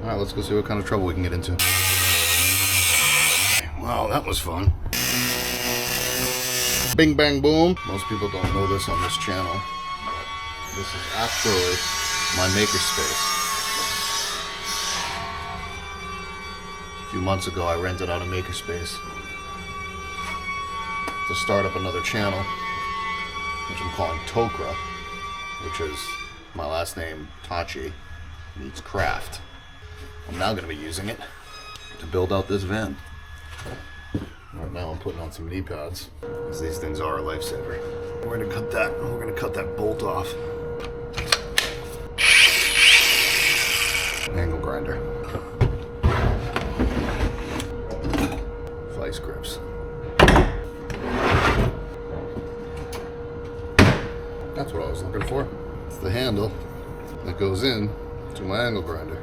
All right, let's go see what kind of trouble we can get into. Wow, that was fun. Bing, bang, boom. Most people don't know this on this channel. This is actually my makerspace. A few months ago, I rented out a makerspace to start up another channel, which I'm calling Tocci, which is my last name, Tocci, meets craft. I'm now going to be using it to build out this van. Right now I'm putting on some knee pads, because these things are a lifesaver. We're going to cut that bolt off. Angle grinder. Vice grips. That's what I was looking for. It's the handle that goes in to my angle grinder.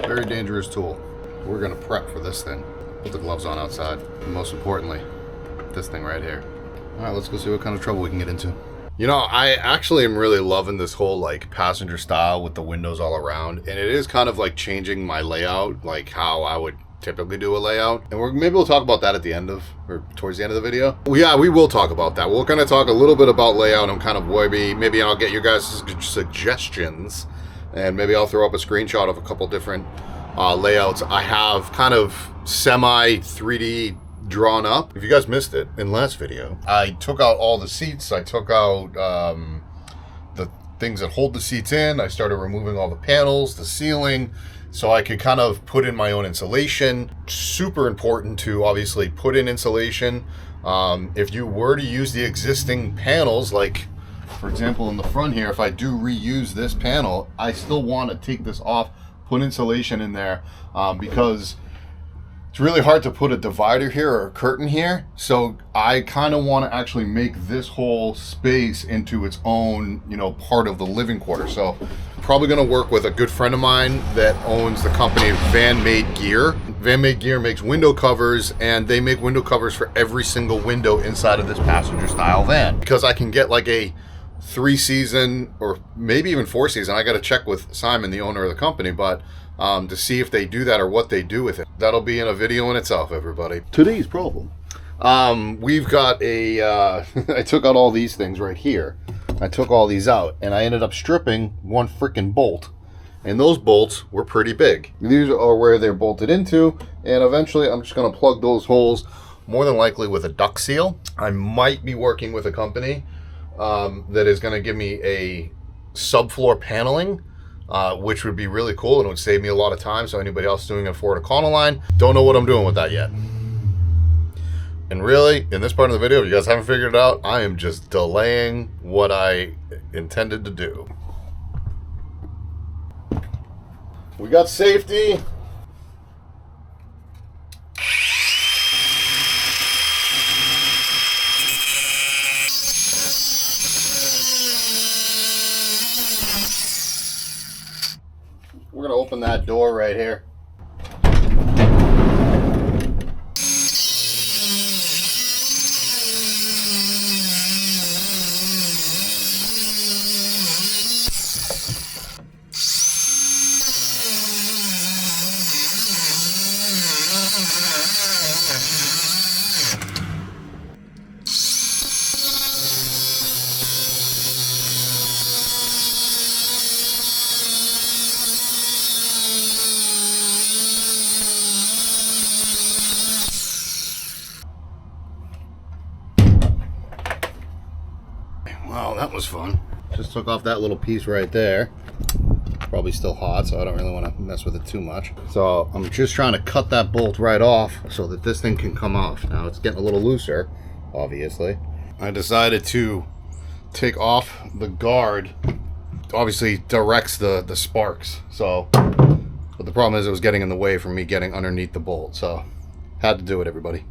Very dangerous tool. We're gonna prep for this thing. Put the gloves on outside. And most importantly, this thing right here. All right, let's go see what kind of trouble we can get into. You know, I actually am really loving this whole like passenger style with the windows all around. And it is kind of like changing my layout, like how I would typically do a layout, and maybe we'll talk about that at the end of, or towards the end of the video. Well, yeah, we will talk about that. We'll kind of talk a little bit about layout and kind of maybe I'll get your guys' suggestions, and maybe I'll throw up a screenshot of a couple different layouts I have kind of semi 3D drawn up. If you guys missed it in last video, I took out all the seats. I took out the things that hold the seats in. I started removing all the panels, the ceiling, so I could kind of put in my own insulation. Super important to obviously put in insulation. If you were to use the existing panels, like for example in the front here, if I do reuse this panel, I still want to take this off, put insulation in there, because it's really hard to put a divider here or a curtain here. So I kind of want to actually make this whole space into its own, you know, part of the living quarter. So I'm probably going to work with a good friend of mine that owns the company Van Made Gear. Van Made Gear makes window covers, and they make window covers for every single window inside of this passenger style van. Because I can get like a 3-season or maybe even 4-season. I got to check with Simon, the owner of the company, but to see if they do that or what they do with it. That'll be in a video in itself, everybody. Today's problem. We've got a, I took out all these things right here. I took all these out, and I ended up stripping one freaking bolt. And those bolts were pretty big. These are where they're bolted into, and eventually I'm just gonna plug those holes, more than likely with a duct seal. I might be working with a company that is gonna give me a subfloor paneling, which would be really cool, and it would save me a lot of time. So anybody else doing a Ford Econoline, don't know what I'm doing with that yet. And really, in this part of the video, if you guys haven't figured it out, I am just delaying what I intended to do. We got safety. We're gonna open that door right here. Wow, that was fun. Just took off that little piece right there. Probably still hot, so I don't really want to mess with it too much. So I'm just trying to cut that bolt right off so that this thing can come off. Now it's getting a little looser, obviously. I decided to take off the guard. Obviously directs the sparks. So, but the problem is it was getting in the way from me getting underneath the bolt. So had to do it, everybody.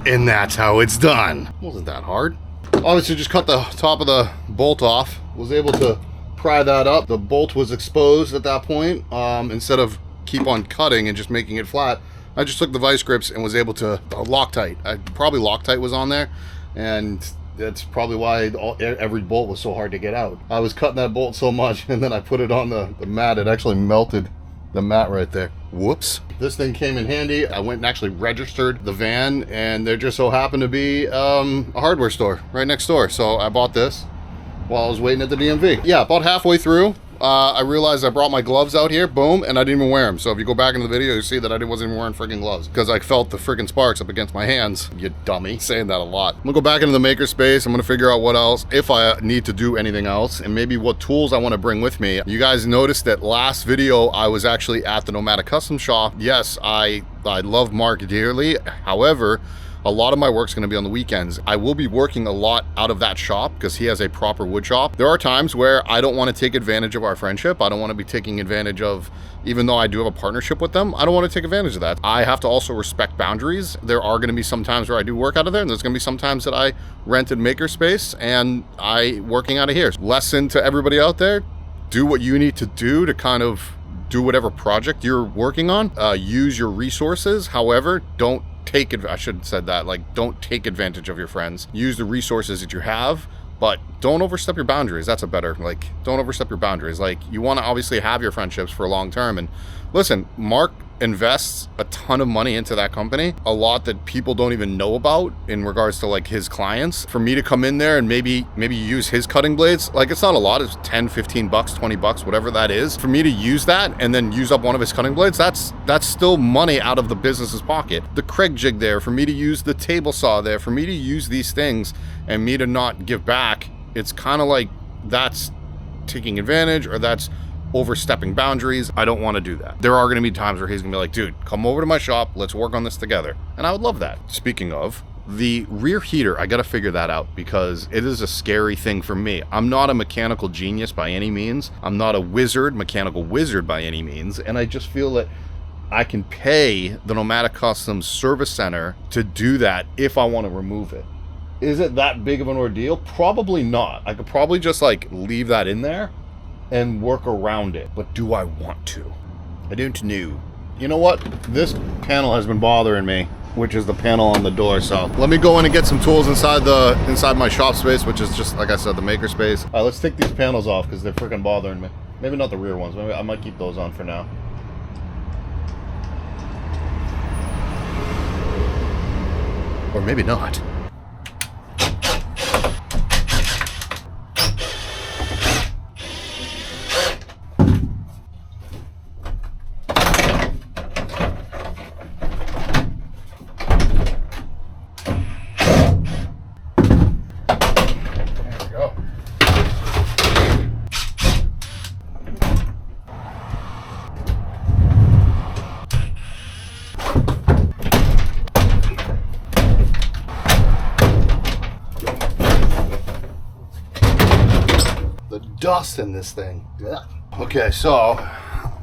And that's how it's done. Wasn't that hard. Obviously just cut the top of the bolt off. Was able to pry that up. The bolt was exposed at that point. Instead of keep on cutting and just making it flat, I just took the vice grips and was able to Loctite. Probably Loctite was on there, and that's probably why every bolt was so hard to get out. I was cutting that bolt so much, and then I put it on the mat. It actually melted the mat right there. Whoops. This thing came in handy. I went and actually registered the van, and there just so happened to be a hardware store right next door. So I bought this while I was waiting at the DMV. Yeah, about halfway through, I realized I brought my gloves out here, boom, and I didn't even wear them. So if you go back into the video, you see that I wasn't even wearing freaking gloves because I felt the freaking sparks up against my hands. You dummy. Saying that a lot. I'm gonna go back into the makerspace. I'm gonna figure out what else, if I need to do anything else, and maybe what tools I want to bring with me. You guys noticed that last video I was actually at the Nomadic Custom Shop. Yes, I love Mark dearly. However, a lot of my work's gonna be on the weekends. I will be working a lot out of that shop because he has a proper wood shop. There are times where I don't want to take advantage of our friendship. I don't want to be taking advantage of, even though I do have a partnership with them, I don't want to take advantage of that. I have to also respect boundaries. There are gonna be some times where I do work out of there, and there's gonna be some times that I rented makerspace and I working out of here. Lesson to everybody out there, do what you need to do to kind of do whatever project you're working on. Use your resources. However, don't take it. I should have said that. Like, don't take advantage of your friends. Use the resources that you have, but don't overstep your boundaries. That's a better, like, don't overstep your boundaries. Like, you want to obviously have your friendships for long term. And listen, Mark invests a ton of money into that company, a lot that people don't even know about in regards to like his clients. For me to come in there and maybe use his cutting blades, like, it's not a lot, it's 10, 15 bucks, 20 bucks, whatever that is. For me to use that and then use up one of his cutting blades, that's still money out of the business's pocket. The Craig jig there, for me to use the table saw there, for me to use these things and me to not give back, it's kind of like that's taking advantage, or that's overstepping boundaries. I don't want to do that. There are going to be times where he's going to be like, dude, come over to my shop, let's work on this together. And I would love that. Speaking of, the rear heater, I got to figure that out because it is a scary thing for me. I'm not a mechanical genius by any means. I'm not a mechanical wizard by any means. And I just feel that I can pay the Nomadic Customs Service Center to do that if I want to remove it. Is it that big of an ordeal? Probably not. I could probably just like leave that in there and work around it. But do I want to? I don't know. You know what? This panel has been bothering me, which is the panel on the door. So let me go in and get some tools inside my shop space, which is just, like I said, the maker space. All right, let's take these panels off because they're freaking bothering me. Maybe not the rear ones. Maybe I might keep those on for now. Or maybe not. Dust in this thing. Yeah. Okay, so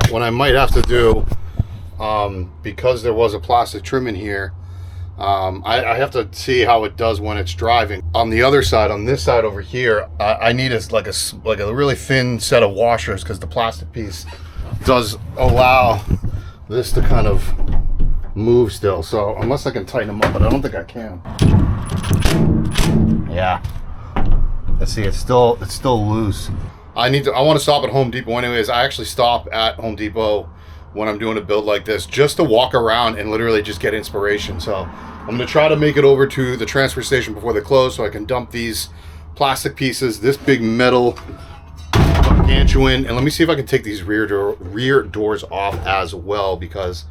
what I might have to do, because there was a plastic trim in here, I have to see how it does when it's driving. On the other side, on this side over here, I need like a really thin set of washers because the plastic piece does allow this to kind of move still. So unless I can tighten them up, but I don't think I can. Yeah. Let's see, it's still loose. I want to stop at Home Depot anyways. I actually stop at Home Depot when I'm doing a build like this just to walk around and literally just get inspiration. So I'm going to try to make it over to the transfer station before they close so I can dump these plastic pieces, this big metal gargantuan, and let me see if I can take these rear doors off as well, because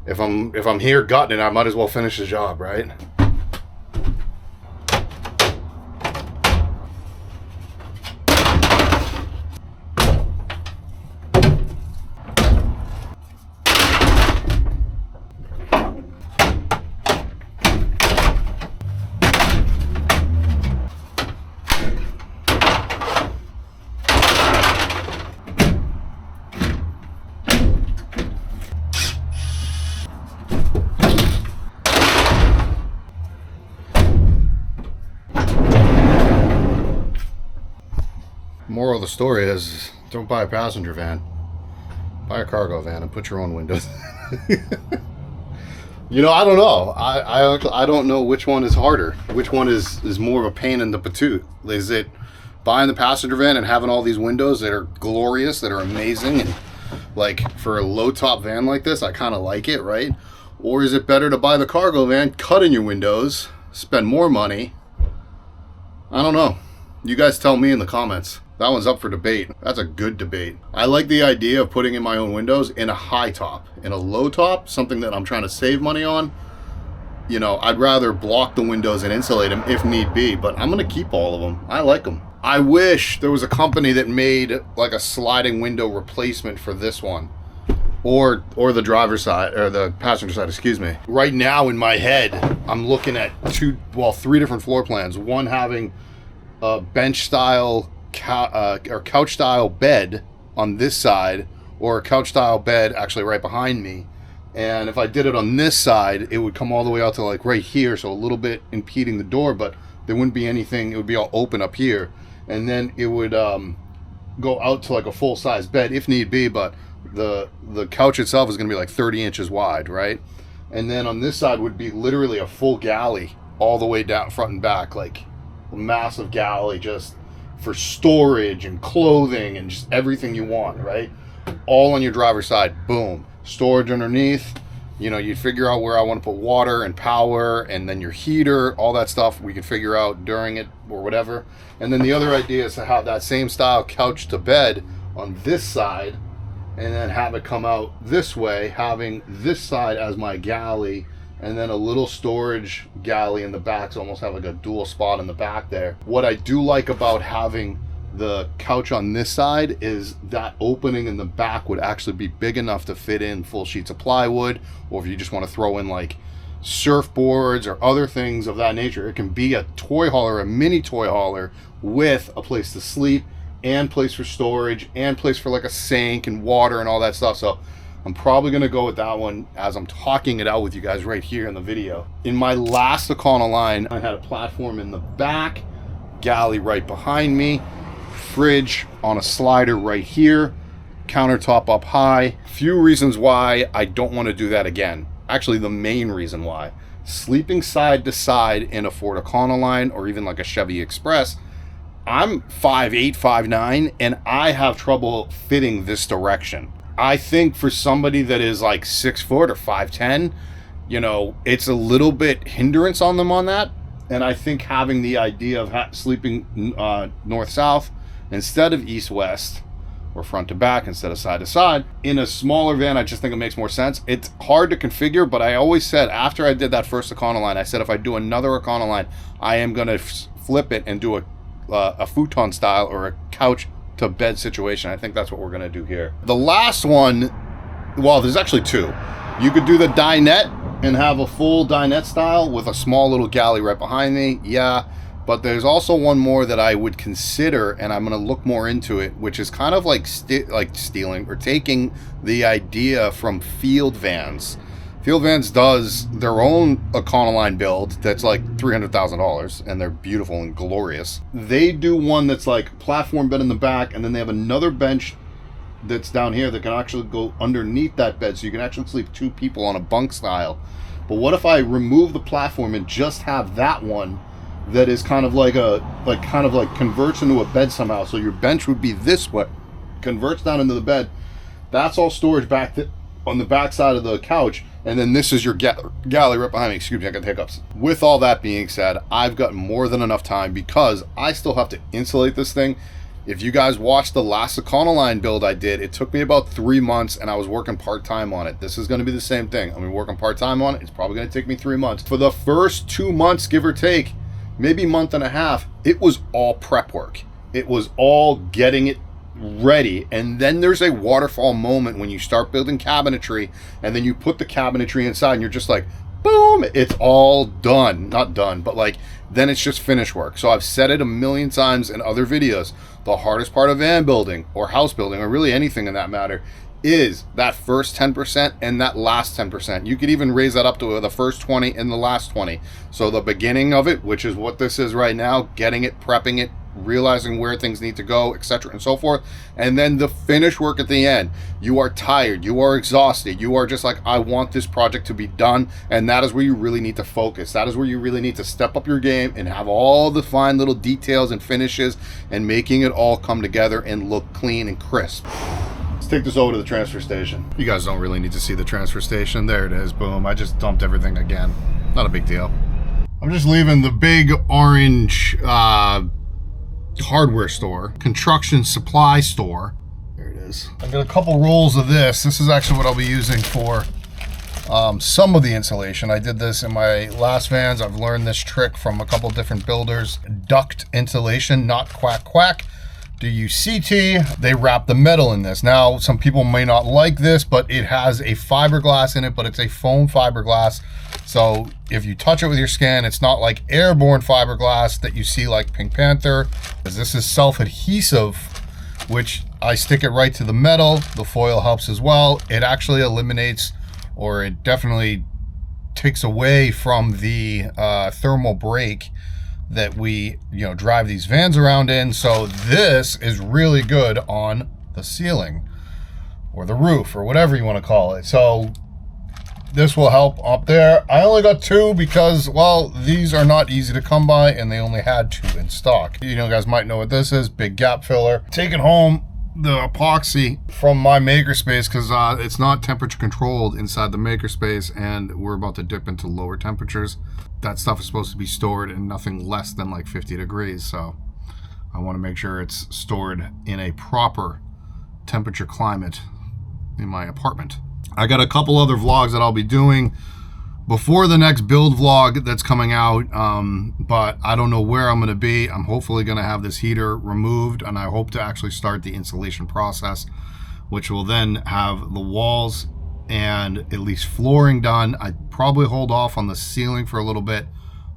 if I'm here gutting it, I might as well finish the job, right? Moral of the story is, don't buy a passenger van. Buy a cargo van and put your own windows. You know, I don't know. I don't know which one is harder. Which one is more of a pain in the patoot. Is it buying the passenger van and having all these windows that are glorious, that are amazing, and like for a low top van like this, I kind of like it, right? Or is it better to buy the cargo van, cut in your windows, spend more money? I don't know. You guys tell me in the comments. That one's up for debate. That's a good debate. I like the idea of putting in my own windows in a high top. In a low top, something that I'm trying to save money on, you know, I'd rather block the windows and insulate them if need be, but I'm gonna keep all of them. I like them. I wish there was a company that made like a sliding window replacement for this one. Or the driver's side, or the passenger side, excuse me. Right now in my head, I'm looking at three different floor plans. One having a bench style or couch style bed on this side, or a couch style bed actually right behind me. And if I did it on this side, it would come all the way out to like right here, so a little bit impeding the door, but there wouldn't be anything. It would be all open up here, and then it would go out to like a full size bed if need be, but the couch itself is going to be like 30 inches wide, right? And then on this side would be literally a full galley all the way down front and back, like a massive galley just for storage and clothing and just everything you want, right? All on your driver's side. Boom. Storage underneath. You know, you figure out where I want to put water and power, and then your heater, all that stuff we can figure out during it or whatever. And then the other idea is to have that same style couch to bed on this side, and then have it come out this way, having this side as my galley, and then a little storage galley in the back, so almost have like a dual spot in the back there. What I do like about having the couch on this side is that opening in the back would actually be big enough to fit in full sheets of plywood, or if you just want to throw in like surfboards or other things of that nature. It can be a toy hauler, a mini toy hauler, with a place to sleep and place for storage and place for like a sink and water and all that stuff. So I'm probably going to go with that one as I'm talking it out with you guys right here in the video. In my last Econoline, I had a platform in the back, galley right behind me, fridge on a slider right here, countertop up high. Few reasons why I don't want to do that again. Actually, the main reason why. Sleeping side to side in a Ford Econoline or even like a Chevy Express, I'm 5'8", 5'9", and I have trouble fitting this direction. I think for somebody that is like 6 foot or 5'10", you know, it's a little bit hindrance on them on that. And I think having the idea of sleeping north-south instead of east-west, or front to back instead of side to side, in a smaller van, I just think it makes more sense. It's hard to configure, but I always said, after I did that first Econoline, I said if I do another Econoline, I am going to flip it and do a futon style or a couch to bed situation. I think that's what we're going to do here. The last one, well, there's actually two. You could do the dinette and have a full dinette style with a small little galley right behind me. Yeah, but there's also one more that I would consider, and I'm going to look more into it, which is kind of like stealing or taking the idea from Field Vans. Field Vans does their own Econoline build that's like $300,000, and they're beautiful and glorious. They do one that's like platform bed in the back, and then they have another bench that's down here that can actually go underneath that bed, so you can actually sleep two people on a bunk style. But what if I remove the platform and just have that one that is kind of like converts into a bed somehow? So your bench would be this way, converts down into the bed. That's all storage back on the back side of the couch, and then this is your galley right behind me. Excuse me, I got the hiccups. With all that being said, I've got more than enough time because I still have to insulate this thing. If you guys watched the last Econoline build I did, it took me about 3 months, and I was working part-time on it. This is going to be the same thing. I'm going to be working part-time on it. It's probably going to take me 3 months. For the first 2 months, give or take, maybe month and a half, it was all prep work. It was all getting it ready, and then there's a waterfall moment when you start building cabinetry, and then you put the cabinetry inside, and you're just like, boom, it's all done. Not done, but like, then it's just finish work. So I've said it a million times in other videos. The hardest part of van building or house building, or really anything in that matter, is that first 10% and that last 10%. You could even raise that up to the first 20 and the last 20. So the beginning of it, which is what this is right now, getting it, prepping it, realizing where things need to go, etc. and so forth. And then the finish work at the end, you are tired, you are exhausted, you are just like, I want this project to be done. And that is where you really need to focus. That is where you really need to step up your game and have all the fine little details and finishes and making it all come together and look clean and crisp. Let's take this over to the transfer station. You guys don't really need to see the transfer station. There it is, boom. I just dumped everything again. Not a big deal. I'm just leaving the big orange hardware store, construction supply store. There it is. I got a couple rolls of this. This is actually what I'll be using for some of the insulation. I did this in my last vans. I've learned this trick from a couple different builders. Duct insulation, not quack quack. DUCT, they wrap the metal in this. Now, some people may not like this, but it has a fiberglass in it, but it's a foam fiberglass. So if you touch it with your skin, it's not like airborne fiberglass that you see like Pink Panther, because this is self-adhesive, which I stick it right to the metal. The foil helps as well. It actually eliminates, or it definitely takes away from the thermal break that we, drive these vans around in. So this is really good on the ceiling or the roof or whatever you want to call it. So this will help up there. I only got 2 because, well, these are not easy to come by and they only had 2 in stock. You guys might know what this is, big gap filler. Taking home the epoxy from my makerspace because it's not temperature controlled inside the makerspace, and we're about to dip into lower temperatures. That stuff is supposed to be stored in nothing less than like 50 degrees. So I want to make sure it's stored in a proper temperature climate in my apartment. I got a couple other vlogs that I'll be doing before the next build vlog that's coming out, but I don't know where I'm going to be. I'm hopefully going to have this heater removed, and I hope to actually start the insulation process, which will then have the walls and at least flooring done. I'd probably hold off on the ceiling for a little bit,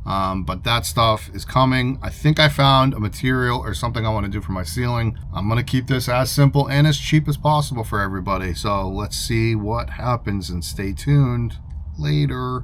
but that stuff is coming. I think I found a material or something I want to do for my ceiling. I'm going to keep this as simple and as cheap as possible for everybody. So let's see what happens and stay tuned later.